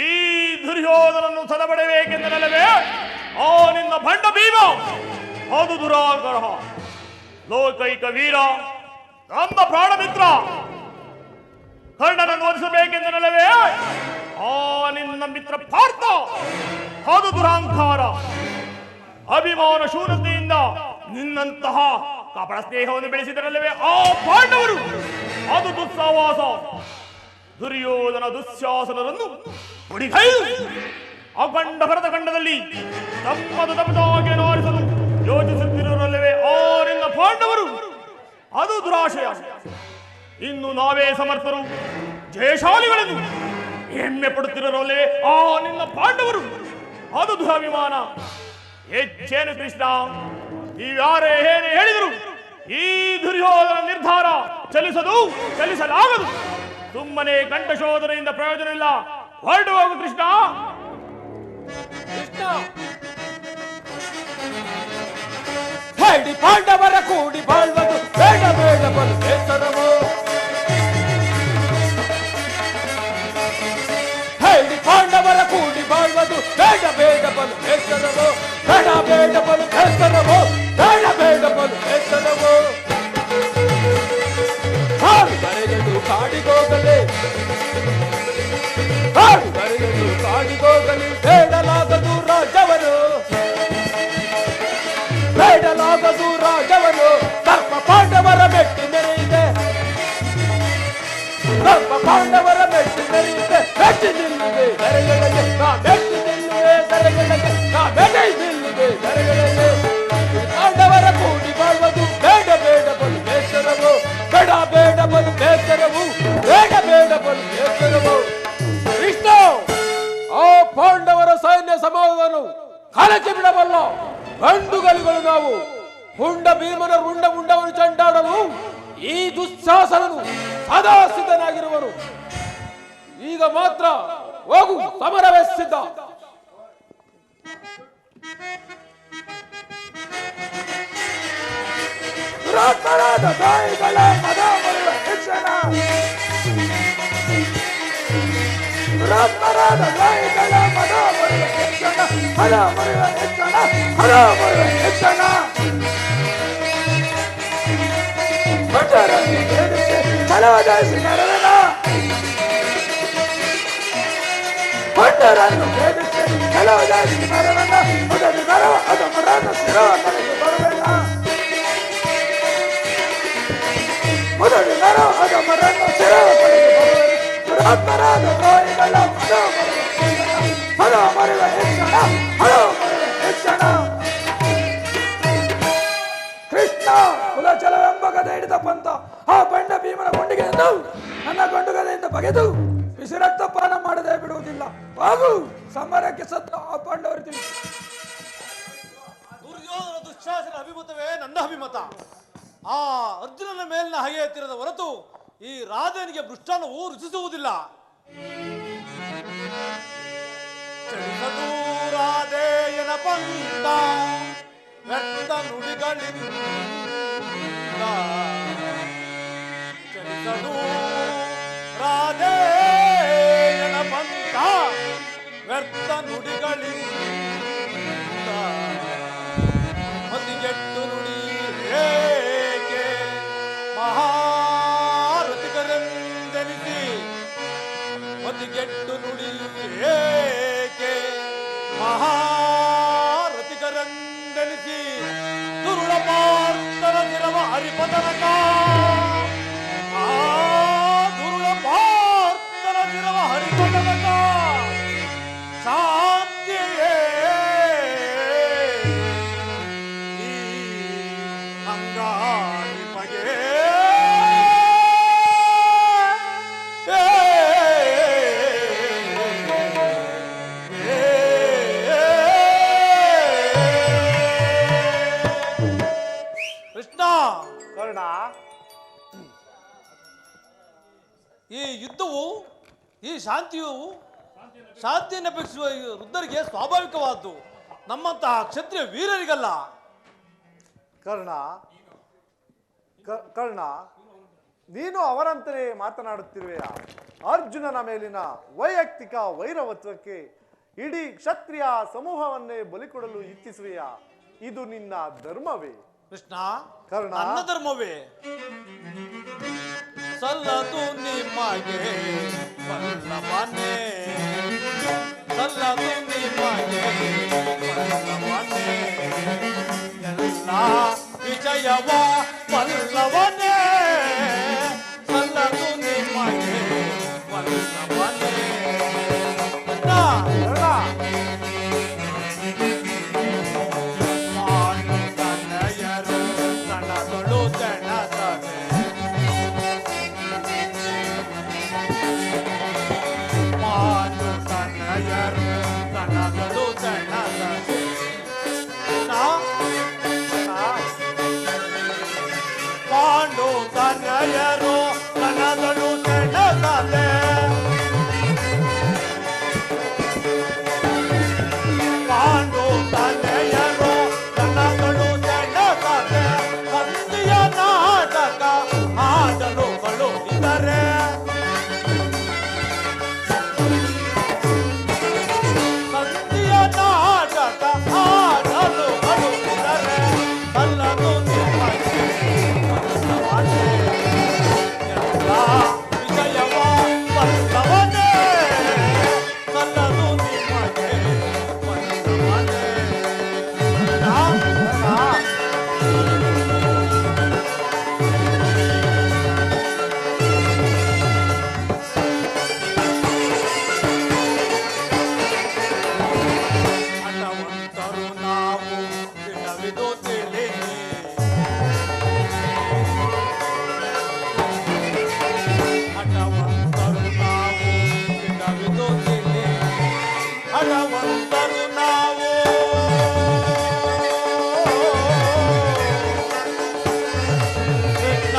ಈ ದುರ್ಯೋಧನನ್ನು ಸದಬಡಬೇಕೆಂದನಲ್ಲವೇ ಆ ನಿನ್ನ ಭಂಡ ಭೀಮ? ಅದು ದುರಾಗ್ರಹ. ಲೋಕೈಕ ವೀರ, ನಮ್ಮ ಪ್ರಾಣ ಮಿತ್ರ ಕರ್ಣನನ್ನು ವಧಿಸಬೇಕೆಂದನಲ್ಲವೇ ಆ ನಿನ್ನ ಮಿತ್ರ ಪಾರ್ಥ? ಅದು ದುರಾಂಕಾರ. ಅಭಿಮಾನ ಶೂನ್ಯತೆಯಿಂದ ನಿನ್ನಂತಹ ಕಪಟ ಸ್ನೇಹವನ್ನು ಬೆಳೆಸಿದರಲ್ಲವೇ ಆ ಪಾಂಡವರು? ಅದು ದುಸ್ಸಹವಾಸ. ದುರ್ಯೋಧನ ದುಶ್ಯಾಸನರನ್ನು ಹುಡಿಗೈದು ಅಖಂಡ ಭರತಖಂಡದಲ್ಲಿ ತಮ್ಮದು ತಮ್ಮದಾಗಿ ನಾರಿಸಲು ಯೋಚಿಸುತ್ತಿರುವಲ್ಲವೇ ಆ ನಿನ್ನ ಪಾಂಡವರು? ಅದು ದುರಾಶಯ. ಇನ್ನು ನಾವೇ ಸಮರ್ಥರು, ಜಯಶಾಲಿಗಳೆಂದು ಹೆಮ್ಮೆ ಪಡುತ್ತಿರಲೇ ಆ ನಿನ್ನ ಪಾಂಡವರು? ಅದು ದುರಾಭಿಮಾನ. ಹೆಚ್ಚೇನು ಕೃಷ್ಣ, ನೀವ್ಯಾರೇ ಏನೇ ಹೇಳಿದರು ಈ ದುರ್ಯೋಧನ ನಿರ್ಧಾರ ಚಲಿಸದು, ಚಲಿಸಲಾಗದು. ಸುಮ್ಮನೆ ಕಂಠಶೋಧನೆಯಿಂದ ಪ್ರಯೋಜನ ಇಲ್ಲ. ಹೊರಟು ಹೋಗು ಕೃಷ್ಣ. ಹೇಳಿ ಪಾಂಡವರ ಕೂಡಿ ಬಾಳ್ವುದು ಬೇಡ ಬೇಡ ಬಲು ಬೇಸರವು. ಹೇಳಿ ಪಾಂಡವರ ಕೂಡಿ ಬಾಳ್ವುದು ಬೇಡ ಬೇಡ ಬಲು ಬೇಸರವು. ಬೇಡ ಬೇಡ ಬಲು ಬೇಸರವು. ಬೇಡ ಬೇಡ ಬಲು ಬೇಸರವು. ಹಾಡು ಬರೆಗಳು ಕಾಡಿಗೋಗಲೇ, ಹಾಡು ಬರೆಗಳು ಕಾಡಿಗೋಗಲಿ. ಬೇಡಲಾಗದು ರಾಜವರು, ಬೇಡಲಾಗದು ರಾಜವರು. ಧರ್ಮ ಪಾಂಡವರ ಮೆಟ್ಟಿ ಮೆರೆಯಿದೆ, ಧರ್ಮ ಪಾಂಡವರ ಮೆಟ್ಟಿ ಮೆರೆಯಿದೆ. ಮೆಟ್ಟಿ ನಿಲ್ಲುವೆ ದರೆಗಳಿಗೆ, ನಾ ಮೆಟ್ಟಿ ನಿಲ್ಲುವೆ ದರೆಗಳಿಗೆ, ನಾ ಮೆಟ್ಟಿ ನಿಲ್ಲುವೆ ದರೆಗಳಿಗೆ. ಪಾಂಡವರ ಕೂಡಿ ಬಾಳುವುದು ಬೇಡ ಬೇಡ ಬಲು ಬೇಸರವು. ಬೇಡ ಬೇಡ ಬಲು ಬೇಸರವು. ಬೇಡ ಬೇಡ ಬಲು ಬೇಸರವು. ಕೃಷ್ಣ, ಆ ಪಾಂಡವರ ಸೈನ್ಯ ಸಮೂಹವನ್ನು ಕಲಕಿ ಬಿಡಬಲ್ಲ ಗಂಡುಗಲಿಗಳು ನಾವು. ಹುಂಡ ಭೀಮನ ರುಂಡ ಮುಂಡವನ್ನು ಚಂಡಾಡಲು ಈ ದುಶ್ಯಾಸನನು ಸದಾ ಸಿದ್ಧನಾಗಿರುವನು. ಈಗ ಮಾತ್ರ ಹೋಗು, ಸಮರವೇ ಸಿದ್ಧ. ದುರಾತ್ಮರಾದ ತಾಯಿಗಳ ಮದ ಮರೆಯುವ ಶಿಕ್ಷಣ, ದುರಾತ್ಮರಾದ ತಾಯಿಗಳ ಮದ ಮರೆಯುವ ಶಿಕ್ಷಣ, ಹಲ ಮರೆಯುವ ಶಿಕ್ಷಣ, ಹಲ ಮರೆಯುವ ಶಿಕ್ಷಣ. ಭಟರನ್ನು ಎದುರಿಸಿ ಛಲವದಾಯಿಸಿ ನಡೆದನ, ಭಟರನ್ನು ಎದುರಿಸಿ ಛಲವದಾಯಿಸಿ ನಡೆದನ. ಅದರ ನರವ ಅದ ಮರನ ಶಿರವ ಕಡೆಗೆ ಬರಬೇಡ. ಮೊದಲು ನರವ ಅದ ಮರನ ಶಿರವ ಕಡೆಗೆ ಬರಬೇಡ. ದುರಾತ್ಮರಾದ ತಾಯಿಗಳ ಮದ ಮರೆಯುವ ಶಿಕ್ಷಣ, ಹಲ ಮರೆಯುವ ಶಿಕ್ಷಣ, ಹಲ ಮರೆಯುವ ಶಿಕ್ಷಣ. ಕೃಷ್ಣ ಕುಲಚಲವೆಂಬ ಗದೆ ಹಿಡಿದ ಪಂಥ ಆ ಬಂಡ ಭೀಮನ ಗೊಂಡಿಗೆಯನ್ನು ನನ್ನ ಗೊಂಡುಗದೆಯಿಂದ ಬಗೆದು ಬಿಸಿ ರಕ್ತಪಾನ ಮಾಡದೆ ಬಿಡುವುದಿಲ್ಲ. ಹಾಗೂ ಸಮರಕ್ಕೆ ಸತ್ತ ಆ ಪಾಂಡವರು ತಿಳಿಸಿ. ದುರ್ಯೋಧನ ದುಶ್ಯಾಸನ ಅಭಿಮತವೇ ನನ್ನ ಅಭಿಮತ. ಆ ಅರ್ಜುನನ ಮೇಲಿನ ಹಗೆ ಎತ್ತಿರದ ಹೊರತು ಈ ರಾಜನಿಗೆ ಭೃಷ್ಟಾನ್ನವು ರುಚಿಸುವುದಿಲ್ಲ. ಚಲಿಸದೂರಾದೇಯನ ಪಂಥ ವ್ಯರ್ಥ ನುಡಿಗಳಿಂದ ಚಲಿಸದು ರಾಧೇಯನ ಪಂಥ ವ್ಯರ್ಥ ನುಡಿಗಳಿಂದ ಮತಿಗೆಟ್ಟು ನುಡಿ ಏಕೆ ಮಹಾರಥಿಕರೆಂದೆನಿಸಿ ಮತಿಗೆಟ್ಟು ನುಡಿ ಏಕೆ ಮಹಾರಥಿಕರೆಂದೆನಿಸಿ ದುರುಳ ಪಾರ್ಥನ ದಿರವ ಹರಿಪದನಕ ದುರುಳ ಪಾರ್ಥನ ದಿರವ ಹರಿಪದನಕ ಶಾಂತಿಯೇ ಈ ಅಂಗಾರಿ ಬಗೆ ಕೃಷ್ಣ ಕರ್ಣ, ಈ ಯುದ್ಧವು ಈ ಶಾಂತಿಯನ್ನು ಅಪೇಕ್ಷಿಸುವ ಈ ವೃದ್ಧರಿಗೆ ಸ್ವಾಭಾವಿಕವಾದ್ದು, ನಮ್ಮಂತಹ ಕ್ಷತ್ರಿಯ ವೀರರಿಗಲ್ಲ. ಕರ್ಣ, ಕರ್ಣ, ನೀನು ಅವರಂತೆಯೇ ಮಾತನಾಡುತ್ತಿರುವೆಯ? ಅರ್ಜುನನ ಮೇಲಿನ ವೈಯಕ್ತಿಕ ವೈರವತ್ವಕ್ಕೆ ಇಡೀ ಕ್ಷತ್ರಿಯ ಸಮೂಹವನ್ನೇ ಬಲಿಕೊಡಲು ಇಚ್ಛಿಸುವೆಯ? ಇದು ನಿನ್ನ ಧರ್ಮವೇ? ಕೃಷ್ಣ, ಕರ್ಣ, ನನ್ನ ಧರ್ಮವೇ ಸಲ್ಲದು ನಿಮಗೆ ವಲ್ಲಭನೇ, ಸಲ್ಲದು ನಿಮಗೆ ವಲ್ಲಭನೇ, ಎಲ್ಲ ವಿಜಯವ ವಲ್ಲಭನೇ, ಸಲ್ಲದು ನಿಮಗೆ ವಲ್ಲಭನೇ. ಕರ್ಣ, ಮಾನುತನಯರು ತನಗಳು ತನದರೆ ಮಾನುತನಯರು ತನಗಳು ತನದರೆ ಪಾಂಡು ತನಯರು ತನಗಳು ತನದರೆ ಪಾಂಡು ತನಯರು ತನಗಳು ತನದರೆ ಸಂಧಿಯ ನಾಟಕ ಆಡಲು ಕಳುಹಿದರೆ ಸಂಧಿಯ ನಾಟಕ ಆಡಲು ಕಳುಹಿದರೆ ಅಲ್ಲದು ನಿಮಗೆ ವಲ್ಲಭನೇ, ಎಲ್ಲ ವಿಜಯವ ವಲ್ಲಭನೇ, ಅಲ್ಲದು ನಿಮಗೆ ವಲ್ಲಭನೇ. ಹಠವಂತರು ನಾವು ದಿನವಿದು ತಿಳಿನಿ, ಹಠವಂತರು ನಾವು ದಿನವಿದು ತಿಳಿನಿ, ಹಠವಂತರು ನಾವು ಕೃಷ್ಣ,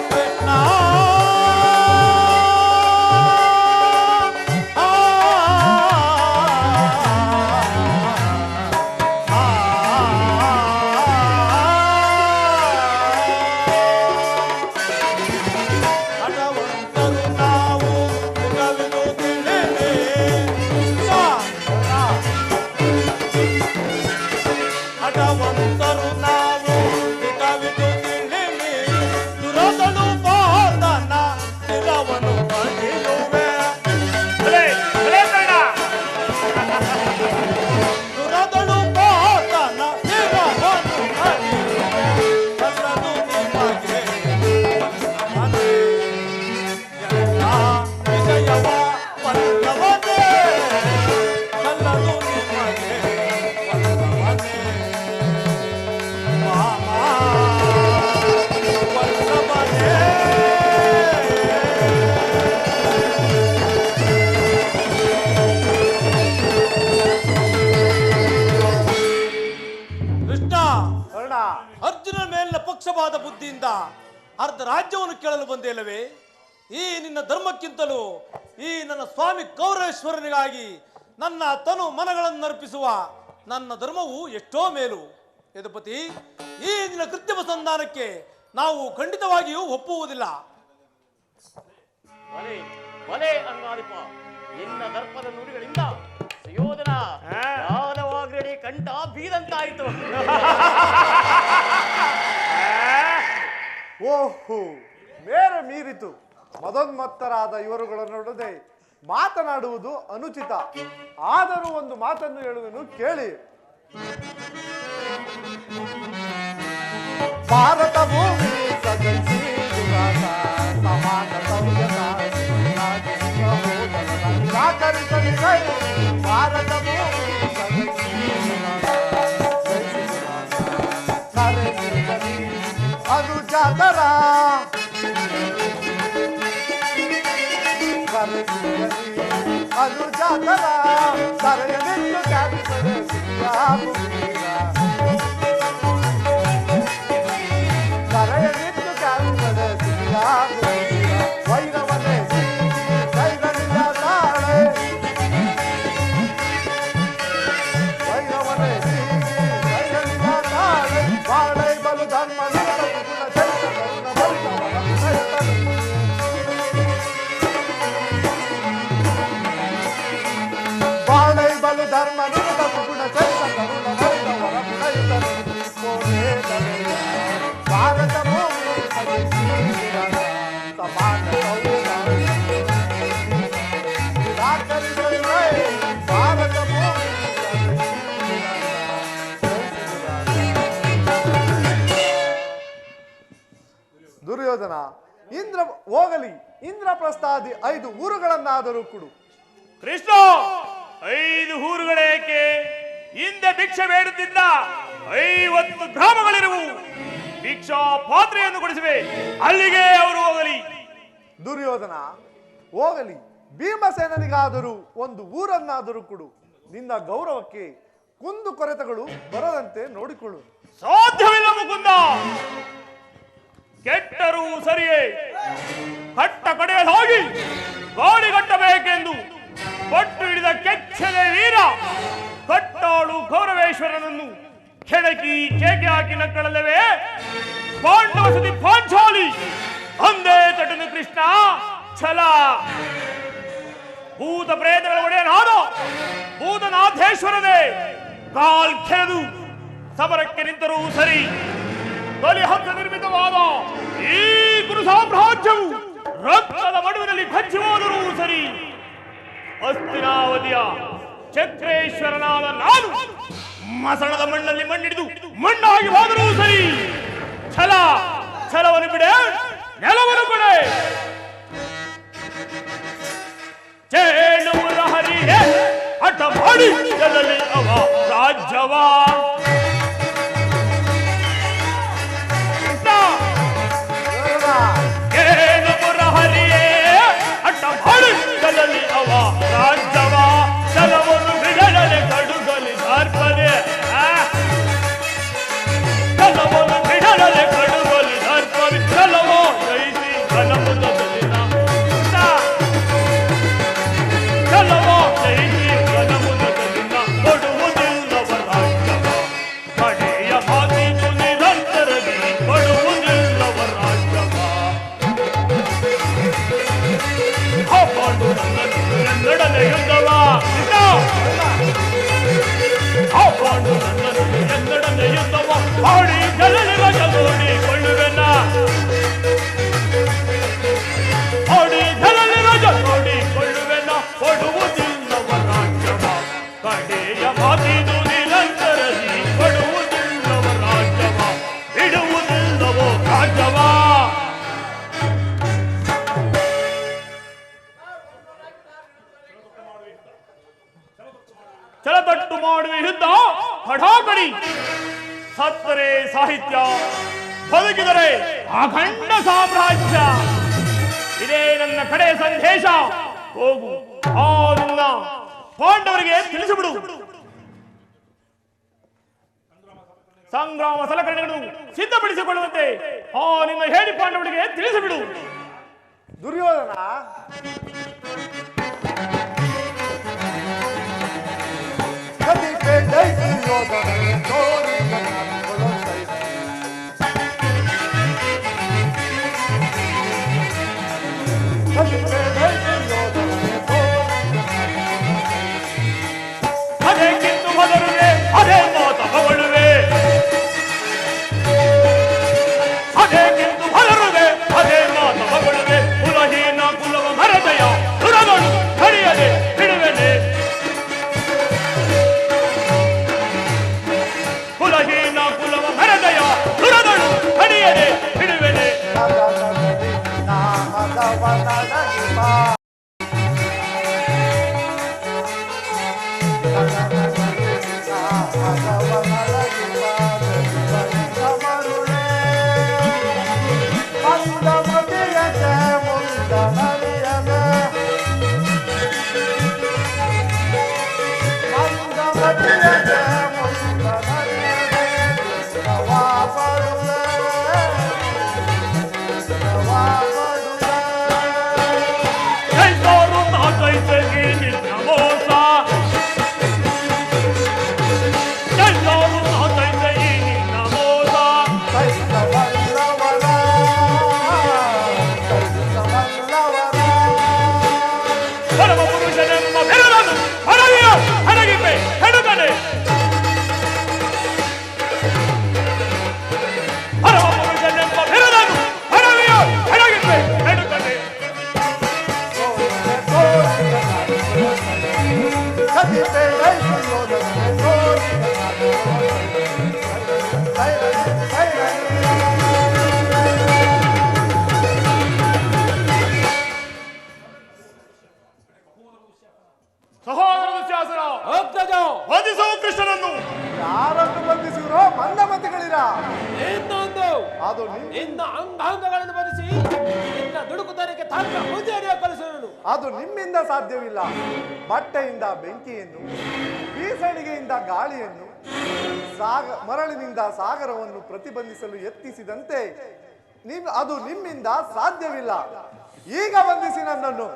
ಕೃಷ್ಣ, ಹಠವಂತರು ನಾವು ದಿನವಿದು ತಿಳಿನಿ, ಹಠವಂತರು ನಾವು ದಿನವಿದು ತಿಳಿನಿ, ದುರದಳು ಬಾದನ ಶಿರವನ್ನು ಪಡೆಯುವೆ, ಭಲೆ, ಭಲೆ ಕರ್ಣ. ದುರದಳು ಬಾದನ ಶಿರವನ್ನು ಪಡೆಯುವೆ, ಸಲ್ಲದು ನಿಮಗೆ ವಲ್ಲಭನೇ, ಎಲ್ಲ ವಿಜಯವ ವಲ್ಲಭನೇ, ಸಲ್ಲದು ನಿಮಗೆ ವಲ್ಲಭನೇ, ಮಾಮ ವಲ್ಲಭನೇ. ಕೃಷ್ಣ, ಕರ್ಣ, ಅರ್ಜುನ ಮೇಲಿನ ಪಕ್ಷಪಾತ ಬುದ್ಧಿಯಿಂದ ಅರ್ಧ ರಾಜ್ಯವನ್ನು ಕೇಳಲು ಬಂದೇ ಇಲ್ಲವೇ? ಈ ನಿನ್ನ ಧರ್ಮಕ್ಕಿಂತಲೂ ಈ ನನ್ನ ಸ್ವಾಮಿ ಕೌರೇಶ್ವರನಿಗಾಗಿ ನನ್ನ ತನು ಮನಗಳನ್ನು ಅರ್ಪಿಸುವ ನನ್ನ ಧರ್ಮವು ಎಷ್ಟೋ ಮೇಲು. ಯದುಪತಿ, ಈ ನಿನ್ನ ಕೃತ್ರಿಮ ಸಂಧಾನಕ್ಕೆ ನಾವು ಖಂಡಿತವಾಗಿಯೂ ಒಪ್ಪುವುದಿಲ್ಲ. ಬಲೆ ಅಂಗಾಧಿಪ, ನಿನ್ನ ದರ್ಪದ ನುಡಿಗಳಿಂದ ಸುಯೋಧನ ಯಾದವಾಗ್ರಡಿ ಕಂಠ ಬೀದಂತಾಯಿತು. ಓಹೋ, ಮೇರೆ ಮೀರಿತು. ಮದೋನ್ಮತ್ತರಾದ ಇವರುಗಳ ನಡುವೆ ಮಾತನಾಡುವುದು ಅನುಚಿತ. ಆದರೂ ಒಂದು ಮಾತನ್ನು ಹೇಳುವೆನು, ಕೇಳಿ. ಭಾರತ ಭೂಮಿ ಸದಸಿ ದುರಾಸ ಸಮಾನ ಸೌಜನ ಸಾಕರಿಸಲಿ ಕೈ. ಭಾರತ ಭೂಮಿ ಸದಸಿ ಅದು ಜಾತರ ಅದು ಜಾತರ ಸರೆಯಲಿಟ್ಟು ಜಾತಿಸದೆ ಸರೆಯಲಿಟ್ಟು ಜಾತಿಸದೆ ವೈರವನೇ ಕೈಗಳಿಂದ ತಾಳೆ ವೈರವನೇ ಕೈಗಳಿಂದ ತಾಳೆ ಬಾಳೆ ಬಲು ಧರ್ಮ ಬಾಳೆ ಬಲು ಧರ್ಮ ಗುಣ ಭಾರತ ಭೂಮಿ ಸಮಾನ ಭಾರತ ಭೂಮಿ. ದುರ್ಯೋಧನ, ಇಂದ್ರ ಹೋಗಲಿ, ಇಂದ್ರಪ್ರಸ್ಥಾದಿ 5 ಊರುಗಳನ್ನಾದರೂ ಕೊಡು. ಕೃಷ್ಣ, 5 ಊರುಗಳೇಕೆ? ಹಿಂದೆ ಭಿಕ್ಷೆ ಬೇಡುತ್ತಿದ್ದ 50 ಗ್ರಾಮಗಳಿರುವು. ಭಿಕ್ಷಾ ಪಾತ್ರೆಯನ್ನು ಕೊಡಿಸುವೆ, ಅಲ್ಲಿಗೆ ಅವರು ಹೋಗಲಿ. ದುರ್ಯೋಧನ, ಹೋಗಲಿ, ಭೀಮಸೇನನಿಗಾದರೂ 1 ಊರನ್ನಾದರೂ ಕೊಡು. ನಿನ್ನ ಗೌರವಕ್ಕೆ ಕುಂದು ಕೊರೆತಗಳು ಬರದಂತೆ ನೋಡಿಕೊಳ್ಳು. ಸಾಧ್ಯವಿಲ್ಲ ಮುಕುಂದ. ಕೆಟ್ಟರೂ ಸರಿಯೇ, ಕಟ್ಟ ಕಡೆಯಲ್ಲಿ ಹೋಗಿ ಗಾಳಿಗಟ್ಟಬೇಕೆಂದು ಪಟ್ಟು ಹಿಡಿದ ಕೆಚ್ಚದೆ ವೀರ ಕಟ್ಟಾಳು ಕೌರವೇಶ್ವರನನ್ನು ಕೆಣಕಿ ಕೇಕೆ ಹಾಕಿ ನಕ್ಕಳಲ್ಲವೇ ಪಾಂಡವ ಸತಿ ಪಾಂಚಾಲಿ ಅಂದೇ ತಟನು ಕೃಷ್ಣ ಛಲ. ಭೂತ ಪ್ರೇತಗಳ ಒಡೆಯನಾದ ಭೂತನಾಥೇಶ್ವರನೇ ಕಾಲ್ ಕೆರೆದು ಸಮರಕ್ಕೆ ನಿಂತರೂ ಸರಿ. ಬಲಿಹಂತ ನಿರ್ಮಿತವಾದ ಈ ಕುರು ಸಾಮ್ರಾಜ್ಯವು ರಕ್ತದ ಮಡುವಿನಲ್ಲಿ ಕಚ್ಚಿ ಹೋದರೂ ಸರಿ. ಹಸ್ತಿನಾವತಿಯ ಚಕ್ರೇಶ್ವರನಾದ ನಾನು ಮಸಣದ ಮಣ್ಣಲ್ಲಿ ಮಣ್ಣಿಡಿದು ಮಣ್ಣಾಗಿ ಹೋದರೂ ಸರಿ. ಛಲವನ್ನು ಬಿಡೆ, ನೆಲವನ್ನು ಕೊಡೆ. ಚೇಳುವುರ ಹರಿಯೇ ಹಠ ಮಾಡಿ ಗೆಲ್ಲಲಿ ಅವ ರಾಜ್ಯವ. ಕೇಳುವುರ ಹರಿಯೇ ಹಠ ಮಾಡಿ ಗೆಲ್ಲಲಿ ಅವ ರಾಜ್ಯವ. ಛಲವನ್ನು ಬಿಡಲಲೆ ಕಡುಗಲಿ ದರ್ಪದೆ, ಛಲವನ್ನು ಬಿಡಲಲೆ ಕಡುಗಲಿ ದರ್ಪದೆ. ಛಲವೋ ಜಯಿಸಿ ಘನಮುದಲಿನ, ಛಲವೋ ಜಯಿಸಿ ಘನಮುದಲಿನ ಕೊಡುವುದಿಲ್ಲವ ರಾಜ್ಯವ. ಕಡೆಯ ಮಾತಿಗೂ ನಿರಂತರದಿ ಕೊಡುವುದಿಲ್ಲವ ರಾಜ್ಯವ. ಹಾಕೊಂಡು ನನ್ನೊಡನೆ ಯುದ್ಧವ, ಹಾಕೊಂಡು ನನ್ನೊಡನೆ ಯುದ್ಧವ ಮಾಡಿ ಜನರ ನೋಡಿಕೊಳ್ಳುವೆನ. ಮಾಡಿ ಜನರ ನೋಡಿಕೊಳ್ಳುವೆನ. ಕೊಡುವುದಿಲ್ಲವ ರಾಜ್ಯವ. ಕಡೆಯ ಮಾತಿದು ನಿರಂತರದಿ ಕೊಡುವುದಿಲ್ಲವ ರಾಜ್ಯವ. ಬಿಡುವುದಿಲ್ಲವೋ ರಾಜ್ಯವ. ಛಲತಟ್ಟು ಮಾಡುವ ಯುದ್ಧ ಕಡಾಕಡಿ. ಸತ್ತರೆ ಸಾಹಿತ್ಯ, ಬದುಕಿದರೆ ಅಖಂಡ ಸಾಮ್ರಾಜ್ಯ. ಇದೇ ನನ್ನ ಕಡೆ ಸಂದೇಶ. ಹೋಗು, ಆ ನಿನ್ನ ಪಾಂಡವರಿಗೆ ತಿಳಿಸಿಬಿಡು. ಸಂಗ್ರಾಮ ಸಲಕರಣೆಗಳನ್ನು ಸಿದ್ಧಪಡಿಸಿಕೊಳ್ಳುವಂತೆ ಆ ನಿನ್ನ ಹೇಳಿ ಪಾಂಡವರಿಗೆ ತಿಳಿಸಿಬಿಡು. ದುರ್ಯೋಧನ, ಕದಿಪೆ ಜೈ ದುರ್ಯೋಧನನೇ ತೋರಿ ಕಣ್ಣಾಡಿಕೊಳ್ಳೋ ಸೈನ್ಯ. ಕದಿಪೆ ಜೈ ದುರ್ಯೋಧನನೇ ತೋರಿ ಅದೇ ಕಿತ್ತು ಮೊದಲುವೆ, ಅದೇ ಮಾತ ಮಗಳುವೆ, ಅದೇ ಕಿತ್ತು ಮೊದಲುವೆ, ಅದೇ ಮಾತ ಮಗಳುವೆ. ಕುಲಹೀನ ಕುಲವ ಮರದಯ ಸುರಗಳು ಹರಿಯದೆ ಬಿಡುವೆನೆ. ಕುಲಹೀನ ಕುಲವ ಮರದಯ ಸುರಗಳು ಹರಿಯದೆ ಬಿಡುವೆನೆ. ಕೈಸೋರು ನಾಕೈಸಗಿ ನಿನ್ನ ಮೋಸ, ಕೈಸೋರು ನಾಕೈಸಗಿ ನಿನ್ನ ಮೋಸ. ಪರಮ ಪುರುಷನೆಂಬ ಬಿರುದನ್ನು ಹರವಿಯ ಹರಗಿಪೆ ಹೆಡುಕನೆ. ಪರಮ ಪುರುಷನೆಂಬ ಬಿರುದನ್ನು ಹರವಿಯ ಹರಗಿಪೆ ಹೆಡುಕನೆ. ಕದಿಪೆ ಜೈ ದುರ್ಯೋಧನನೇ ತೋರಿ ಕಣ್ಣಾಡಿಕೊಳ್ಳೋ ಸೈನ್ಯ. ಸಹೋದರ ದುಶ್ಯಾಸನ, ವಂದಿಸು ಕೃಷ್ಣನನ್ನು. ಯಾರನ್ನು ಬಂಧಿಸಿರೋ ಮಂದಮತಿಗಳಿರ. ಇನ್ನೊಂದು ಅದು ನಿನ್ನ ಅಂಗಾಂಗಗಳನ್ನು ಬಂಧಿಸಿ ನಿನ್ನ ದುಡುಕುತನಕ್ಕೆ ತಕ್ಕ ಹುದ್ದೆಯನ್ನು ಕಲಿಸುವನು. ಅದು ನಿಮ್ಮಿಂದ ಸಾಧ್ಯವಿಲ್ಲ. ಬಟ್ಟೆಯಿಂದ ಬೆಂಕಿಯನ್ನು, ಬೀಸಣಿಗೆಯಿಂದ ಗಾಳಿಯನ್ನು, ಮರಳಿನಿಂದ ಸಾಗರವನ್ನು ಪ್ರತಿಬಂಧಿಸಲು ಯತ್ನಿಸಿದಂತೆ ಅದು ನಿಮ್ಮಿಂದ ಸಾಧ್ಯವಿಲ್ಲ. ಈಗ ಬಂಧಿಸಿ ನನ್ನನ್ನು.